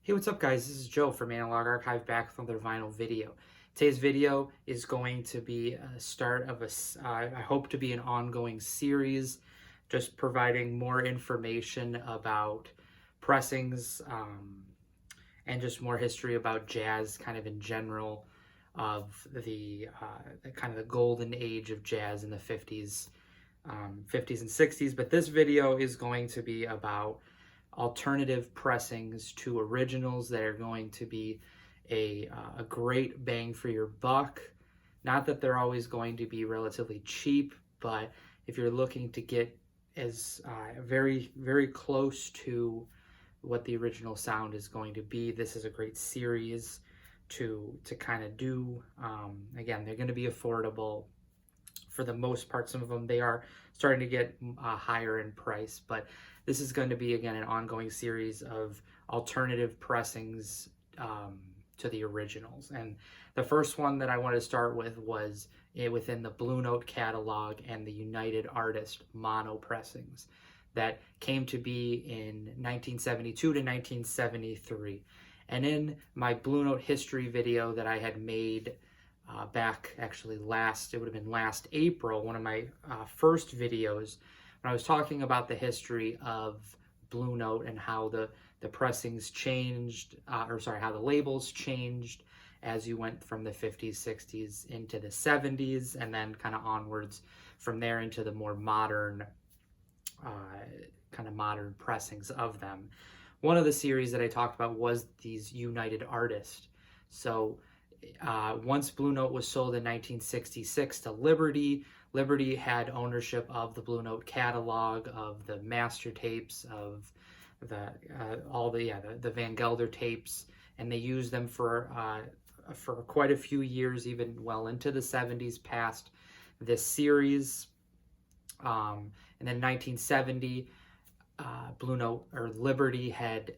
Hey, what's up guys? This is Joe from Analog Archive back with another vinyl video. Today's video is going to be a start of I hope to be an ongoing series, just providing more information about pressings and just more history about jazz kind of in general of the kind of the golden age of jazz in the 50s, 50s and 60s. But this video is going to be about alternative pressings to originals that are going to be a great bang for your buck. Not that they're always going to be relatively cheap, but if you're looking to get as very, very close to what the original sound is going to be, this is a great series to kind of do. Again, they're going to be affordable for the most part. Some of them, they are starting to get higher in price, but this is going to be, again, an ongoing series of alternative pressings to the originals. And the first one that I wanted to start with was within the Blue Note catalog and the United Artist mono pressings that came to be in 1972 to 1973. And in my Blue Note history video that I had made back actually it would have been last April, one of my first videos, when I was talking about the history of Blue Note and how the pressings changed, how the labels changed as you went from the 50s, 60s into the 70s, and then kind of onwards from there into the more modern, modern pressings of them. One of the series that I talked about was these United Artists. So once Blue Note was sold in 1966 to Liberty, Liberty had ownership of the Blue Note catalog, of the master tapes, of the Van Gelder tapes, and they used them for quite a few years, even well into the 70s, past this series. And then 1970, Blue Note or Liberty had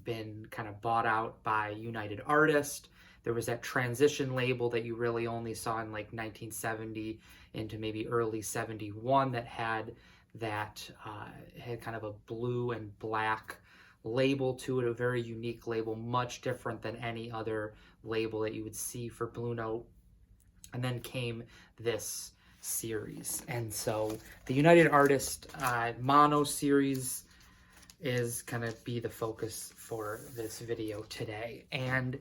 been kind of bought out by United Artists. There was that transition label that you really only saw in like 1970 into maybe early 71 that had kind of a blue and black label to it, a very unique label, much different than any other label that you would see for Blue Note. And then came this series. And so the United Artists mono series is going to be the focus for this video today. And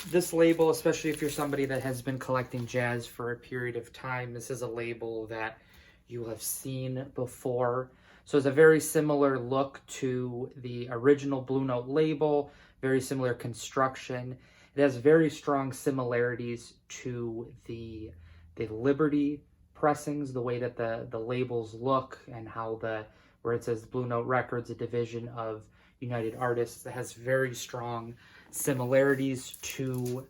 this label, especially if you're somebody that has been collecting jazz for a period of time, this is a label that you have seen before. So it's a very similar look to the original Blue Note label, very similar construction. It has very strong similarities to the Liberty pressings, the way that the labels look, and how where it says Blue Note Records, a division of United Artists, that has very strong similarities to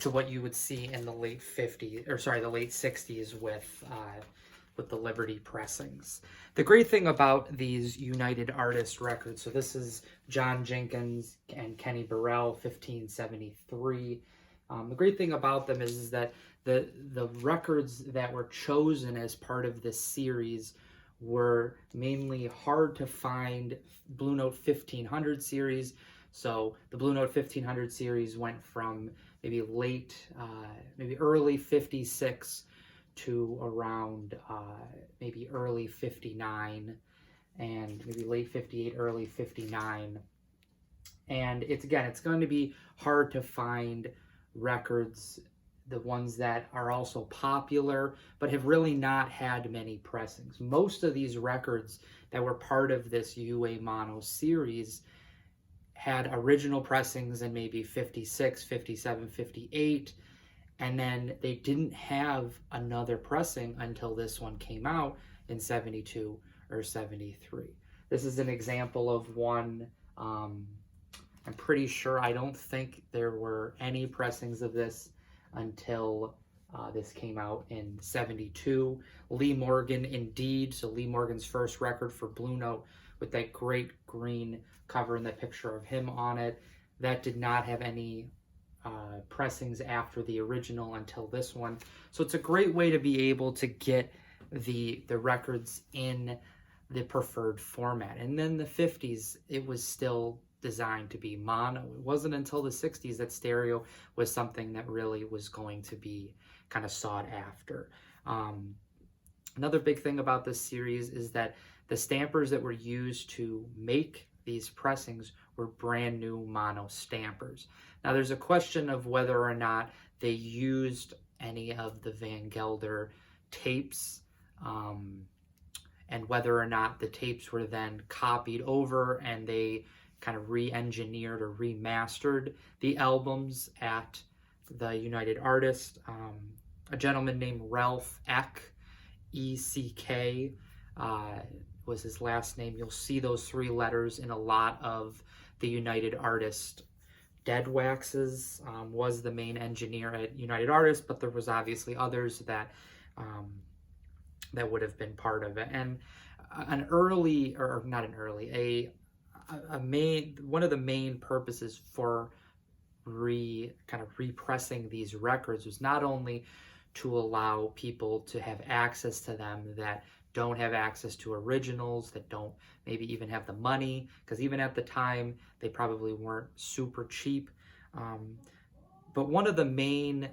what you would see in the late 60s with the Liberty pressings. The great thing about these United Artists records, so this is John Jenkins and Kenny Burrell, 1573. The great thing about them is that the records that were chosen as part of this series were mainly hard to find Blue Note 1500 series. So the Blue Note 1500 series went from maybe early 56 to around maybe early 59, and maybe late 58, early 59. And it's going to be hard to find records, the ones that are also popular, but have really not had many pressings. Most of these records that were part of this UA Mono series had original pressings in maybe 56, 57, 58, and then they didn't have another pressing until this one came out in 72 or 73. This is an example of one. I'm pretty sure, I don't think there were any pressings of this until this came out in 72. Lee Morgan, Indeed, so Lee Morgan's first record for Blue Note with that great green cover and the picture of him on it. That did not have any pressings after the original until this one. So it's a great way to be able to get the records in the preferred format. And then the 50s, it was still designed to be mono. It wasn't until the 60s that stereo was something that really was going to be kind of sought after. Another big thing about this series is that the stampers that were used to make these pressings were brand new mono stampers. Now there's a question of whether or not they used any of the Van Gelder tapes, and whether or not the tapes were then copied over and they kind of re-engineered or remastered the albums at the United Artists. A gentleman named Ralph Eck, E-C-K, was his last name. You'll see those 3 letters in a lot of the United Artists dead waxes. Was the main engineer at United Artists, but there was obviously others that that would have been part of it. And an early, or not an early, one of the main purposes for kind of repressing these records was not only to allow people to have access to them that don't have access to originals, that don't maybe even have the money, because even at the time they probably weren't super cheap. But one of the main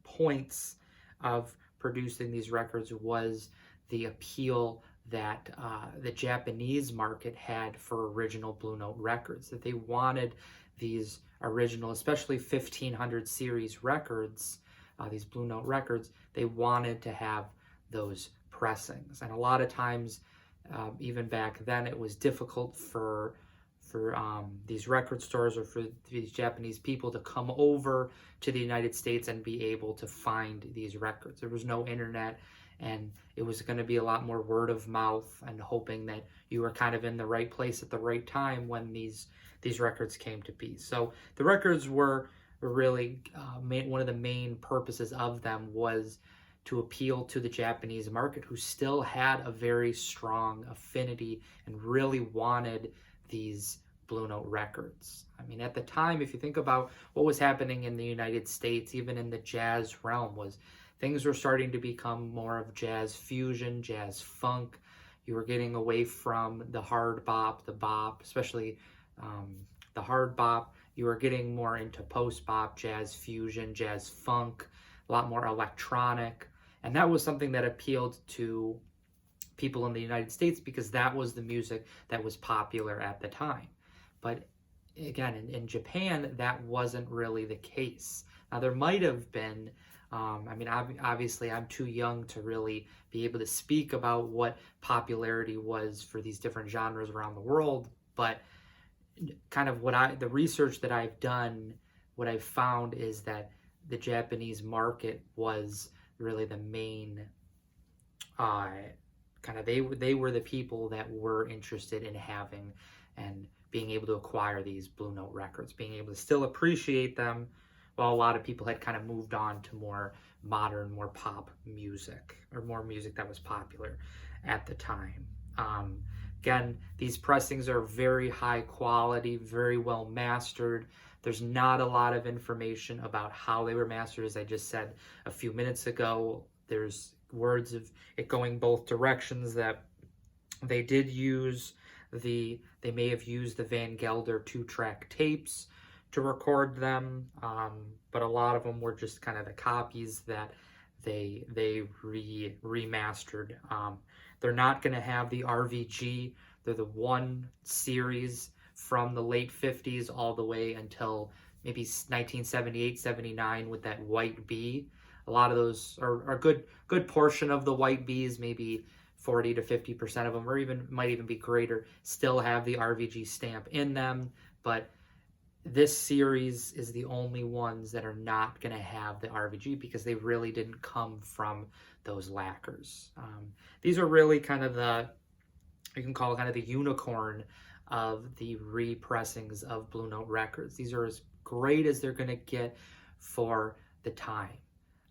points of producing these records was the appeal that the Japanese market had for original Blue Note records, that they wanted these original, especially 1500 series records, these Blue Note records, they wanted to have those pressings. And a lot of times, even back then, it was difficult for these record stores or for these Japanese people to come over to the United States and be able to find these records. There was no internet, and it was going to be a lot more word of mouth and hoping that you were kind of in the right place at the right time when these records came to be. So the records were really one of the main purposes of them was to appeal to the Japanese market, who still had a very strong affinity and really wanted these Blue Note records. I mean, at the time, if you think about what was happening in the United States, even in the jazz realm, was things were starting to become more of jazz fusion, jazz funk. You were getting away from the hard bop, the bop, especially the hard bop. You were getting more into post bop, jazz fusion, jazz funk, a lot more electronic. And that was something that appealed to people in the United States because that was the music that was popular at the time. But again, in Japan, that wasn't really the case. Now, there might have been, I mean, obviously, I'm too young to really be able to speak about what popularity was for these different genres around the world, but kind of the research that I've done, what I've found is that the Japanese market was really the main, they were the people that were interested in having and being able to acquire these Blue Note records, being able to still appreciate them, while a lot of people had kind of moved on to more modern, more pop music, or more music that was popular at the time. Again, these pressings are very high quality, very well mastered. There's not a lot of information about how they were mastered. As I just said a few minutes ago, there's words of it going both directions, that they did use they may have used the Van Gelder 2-track tapes to record them, but a lot of them were just kind of the copies that they remastered. They're not going to have the RVG. They're the one series from the late 50s all the way until maybe 1978, 79 with that white B. A lot of those are a good portion of the white Bs, maybe 40 to 50% of them, or might even be greater, still have the RVG stamp in them. But this series is the only ones that are not going to have the RVG because they really didn't come from those lacquers. These are really kind of you can call it kind of the unicorn of the repressings of Blue Note records. These are as great as they're going to get for the time.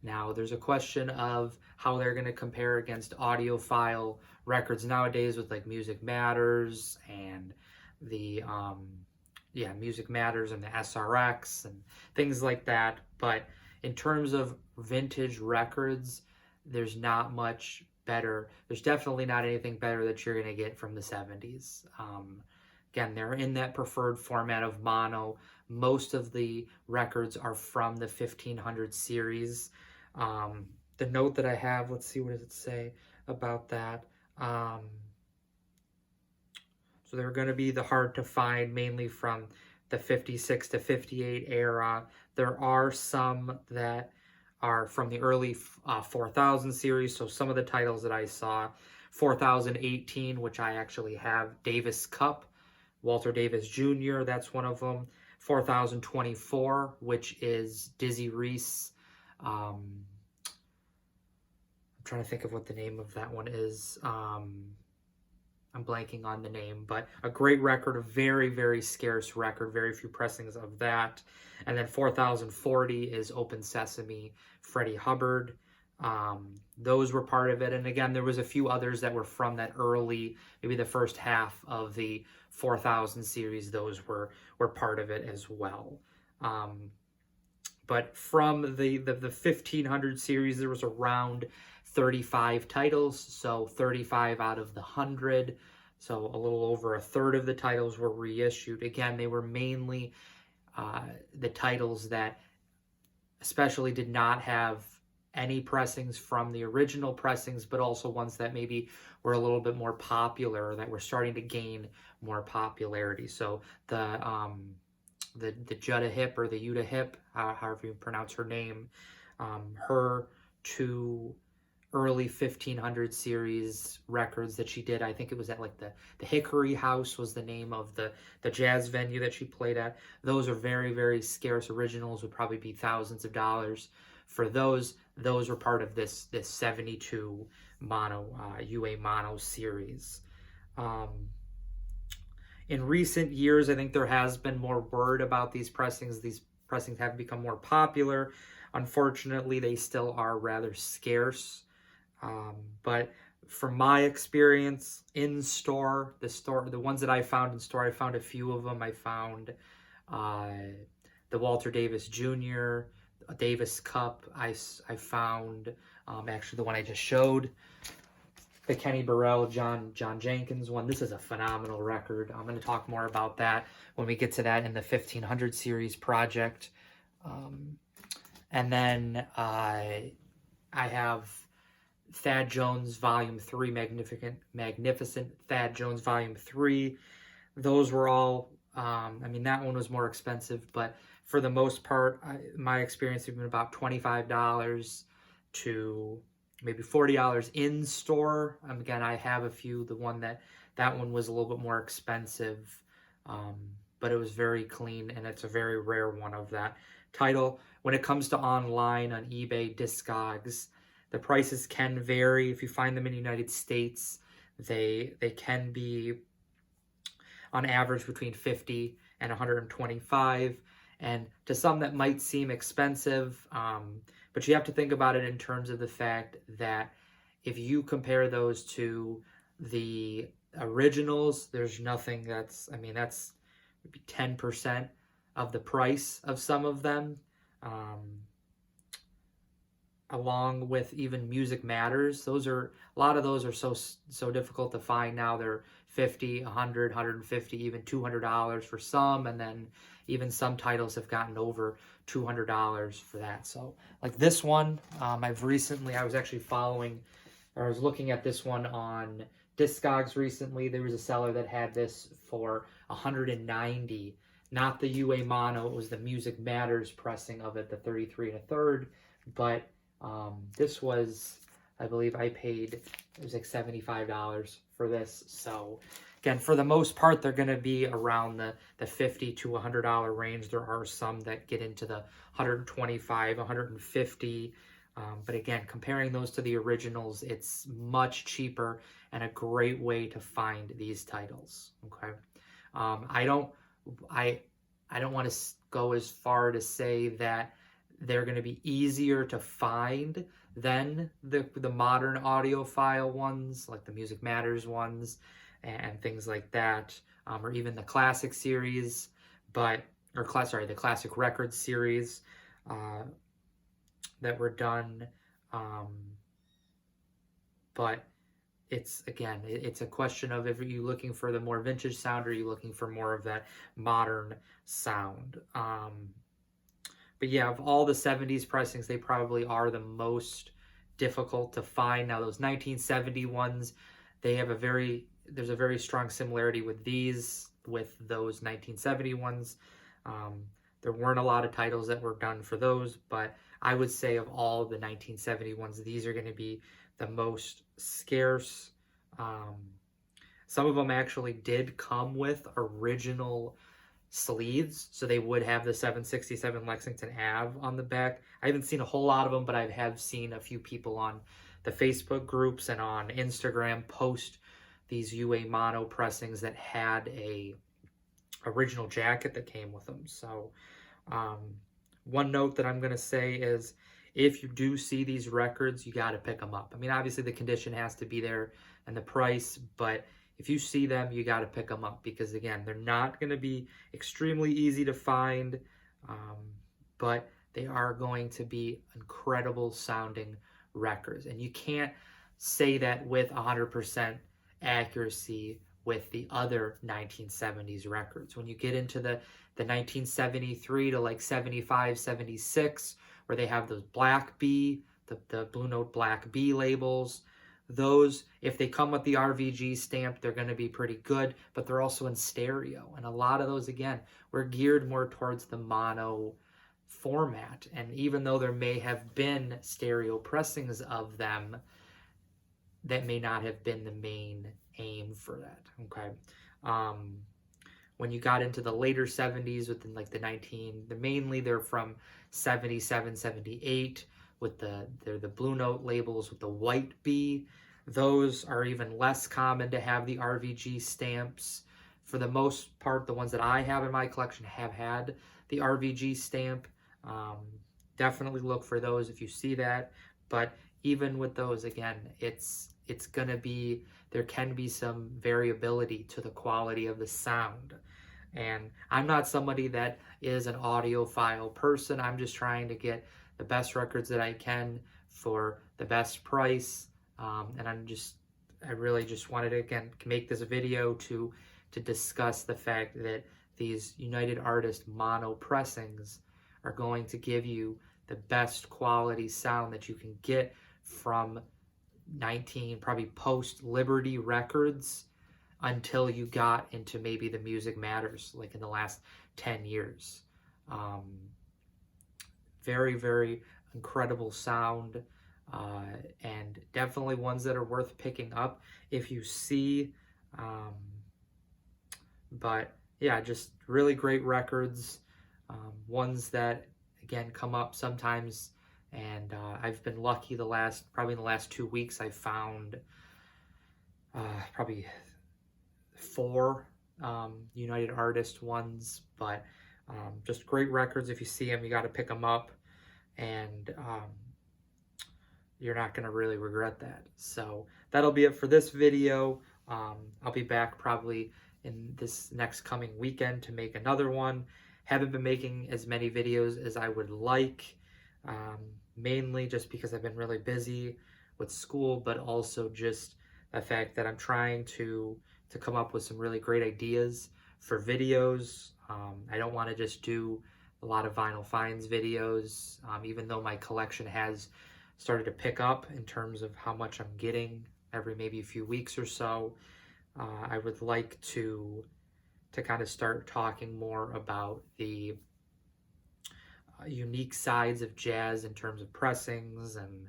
Now, there's a question of how they're going to compare against audiophile records nowadays with like Music Matters and the Music Matters and the SRX and things like that. But in terms of vintage records, there's not much better. There's definitely not anything better that you're going to get from the 70s. Again, they're in that preferred format of mono. Most of the records are from the 1500 series. The note that I have, let's see, what does it say about that? So they're going to be the hard to find, mainly from the 56 to 58 era. There are some that are from the early 4000 series. So some of the titles that I saw, 4018, which I actually have, Davis Cup, Walter Davis Jr., that's one of them. 4024, which is Dizzy Reese. I'm trying to think of what the name of that one is. I'm blanking on the name, but a great record, a very, very scarce record, very few pressings of that. And then 4040 is Open Sesame, Freddie Hubbard. Those were part of it. And again, there was a few others that were from that early, maybe the first half of the 4000 series. Those were part of it as well. But from the 1500 series, there was around 35 titles, so 35 out of the 100, so a little over a third of the titles were reissued. Again, they were mainly the titles that especially did not have any pressings from the original pressings, but also ones that maybe were a little bit more popular, that were starting to gain more popularity. So the Jutta Hip, or the Yuta Hip, however you pronounce her name, her two early 1500 series records that she did. I think it was at like the Hickory House was the name of the jazz venue that she played at. Those are very, very scarce originals, would probably be thousands of dollars for those. Those were part of this 72 mono UA mono series. In recent years, I think there has been more word about these pressings. These pressings have become more popular. Unfortunately, they still are rather scarce. But from my experience in store, the ones that I found in store, I found a few of them. I found the Walter Davis Jr., Davis Cup. I found actually the one I just showed, the Kenny Burrell, John Jenkins one. This is a phenomenal record. I'm going to talk more about that when we get to that in the 1500 series project. And then I have Thad Jones Volume 3, Magnificent Thad Jones Volume 3. Those were all, I mean, that one was more expensive, but for the most part, my experience has been about $25 to maybe $40 in store. Again, I have a few. The one that one was a little bit more expensive, but it was very clean, and it's a very rare one of that title. When it comes to online on eBay, Discogs, the prices can vary. If you find them in the United States, they can be on average between 50 and 125. And to some that might seem expensive, but you have to think about it in terms of the fact that if you compare those to the originals, there's nothing that's, I mean, that's maybe 10% of the price of some of them. Along with even Music Matters, a lot of those are so difficult to find now. They're $50, $100, $150, even $200 for some, and then even some titles have gotten over $200 for that. So like this one, I was actually I was looking at this one on Discogs recently. There was a seller that had this for $190, not the UA mono, it was the Music Matters pressing of it, the 33 1/3, but this was, I believe I paid, it was like $75 for this. So again, for the most part, they're going to be around the $50 to $100 range. There are some that get into the $125, $150. But again, comparing those to the originals, it's much cheaper and a great way to find these titles. Okay. I don't want to go as far to say that they're going to be easier to find than the modern audiophile ones, like the Music Matters ones and things like that, or even the classic series, the classic records series that were done but it's, again, it's a question of, if you're looking for the more vintage sound, or are you looking for more of that modern sound. But yeah, of all the 70s pressings, they probably are the most difficult to find. Now, those 1970 ones, there's a very strong similarity with those 1970 ones. There weren't a lot of titles that were done for those, but I would say of all the 1970 ones, these are going to be the most scarce. Some of them actually did come with original sleeves, so they would have the 767 Lexington Ave on the back. I haven't seen a whole lot of them, but I have seen a few people on the Facebook groups and on Instagram post these UA mono pressings that had a original jacket that came with them. So one note that I'm going to say is, if you do see these records, you got to pick them up. I mean, obviously the condition has to be there and the price, but if you see them, you got to pick them up, because again, they're not going to be extremely easy to find, but they are going to be incredible sounding records. And you can't say that with 100% accuracy with the other 1970s records. When you get into the 1973 to like 75, 76, where they have those black B, the Blue Note black B labels, those, if they come with the RVG stamp, they're going to be pretty good, but they're also in stereo. And a lot of those, again, were geared more towards the mono format. And even though there may have been stereo pressings of them, that may not have been the main aim for that. Okay. When you got into the later 70s, within like mainly they're from 77, 78, with they're the Blue Note labels with the white B. Those are even less common to have the RVG stamps. For the most part, the ones that I have in my collection have had the RVG stamp. Definitely look for those if you see that. But even with those, again, it's going to be, there can be some variability to the quality of the sound. And I'm not somebody that is an audiophile person. I'm just trying to get the best records that I can for the best price. And I really just wanted to, again, make this video to discuss the fact that these United Artists mono pressings are going to give you the best quality sound that you can get from probably post Liberty records, until you got into maybe the Music Matters, like in the last 10 years. Very, very incredible sound, and definitely ones that are worth picking up if you see. But yeah, just really great records, ones that, again, come up sometimes. And I've been lucky probably in the last 2 weeks, I found probably 4 United Artist ones. But just great records. If you see them, you got to pick them up, and you're not going to really regret that. So that'll be it for this video. I'll be back probably in this next coming weekend to make another one. Haven't been making as many videos as I would like, mainly just because I've been really busy with school, but also just the fact that I'm trying to come up with some really great ideas for videos. I don't want to just do a lot of vinyl finds videos, even though my collection has started to pick up in terms of how much I'm getting every maybe a few weeks or so. I would like to kind of start talking more about the unique sides of jazz in terms of pressings and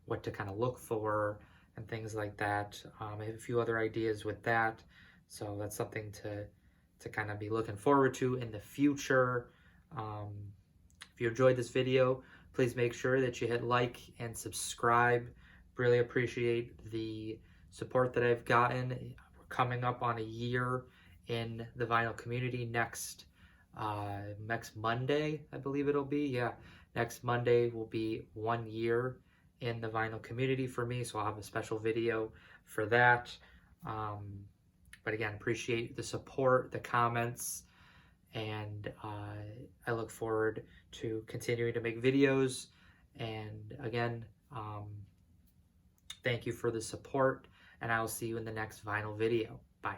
what to kind of look for and things like that. I have a few other ideas with that, so that's something to kind of be looking forward to in the future. If you enjoyed this video, please make sure that you hit like and subscribe. Really appreciate the support that I've gotten. We're coming up on a year in the vinyl community next Monday, I believe it'll be. Yeah, next Monday will be 1 year in the vinyl community for me, so I'll have a special video for that. But again, appreciate the support, the comments, and I look forward to continuing to make videos. And again, Thank you for the support, and I will see you in the next vinyl video. Bye.